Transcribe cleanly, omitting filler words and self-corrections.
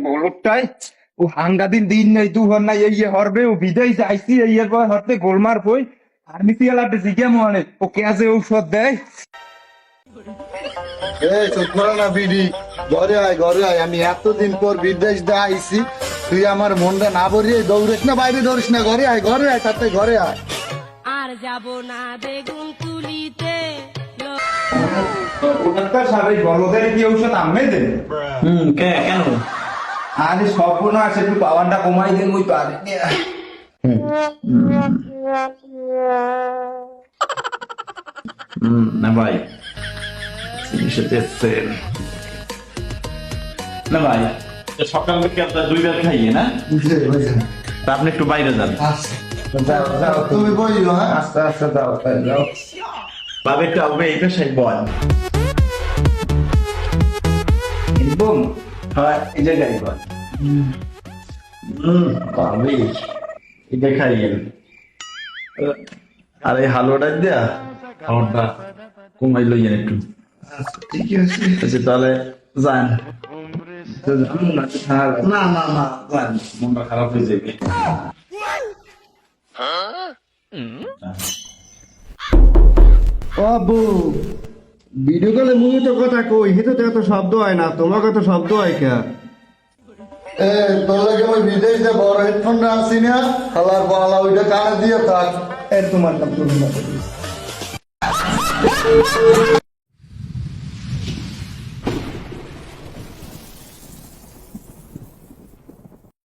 বলটাই ও হাঙ্গাদিন দিন নাই দু হর নাই এই হরবে ও বিদেশ যাইছি এই এর পর হরতে গোলমার কই ফার্মেসি এলাতে জিজ্ঞা মনে ও কেসে ঔষধ দেয়। এই চুপ করো না বিডি, ঘরে আয় আমি এতদিন পর বিদেশ দা আইছি, তুই আমার মনটা না ভরিয়ে দৌড়িস না, বাইরে দৌড়িস না, ঘরে আয় তাতে ঘরে আয়। আর যাব না বেগুন তুলিতে ডাক্তার সাহেব বলদের কি ঔষধ আম্মে দেন? কেন? আরে সম্পূর্ণ আছে একটু পাওয়ারটা কমাই দেন ওই পারে না ভাই চিকিৎসা দেখছেন না ভাই, সকাল থেকে আপনার 2 বার খাইয়ে না, তা আপনি একটু বাইরে যান। যাও যাও তুমি বইলো, হ্যাঁ আস্তে আস্তে যাও যাও বাবা একটু আসবে এই পেশায় বল। বুম হয় এই জায়গায় বল। ভাবি এটা খাইয়েন, আর এই হালুয়াটা দেয়া খাওয়াটা কমাই লইয়েন একটু। ঠিক আছে। আচ্ছা তাহলে যান। না না না যান, মনটা খারাপ হয়ে যাবে। আবু ভিডিও কলে মুভি তো কথা কই, হেতে তো এত শব্দ হয় না, তোমার কত শব্দ হয় কে? তোর লাগে আমি বিদেশ যে বড় হেডফোনটা আনছি না, খালার বালা ওইটা কানে দিয়ে থাক। তোমার নাম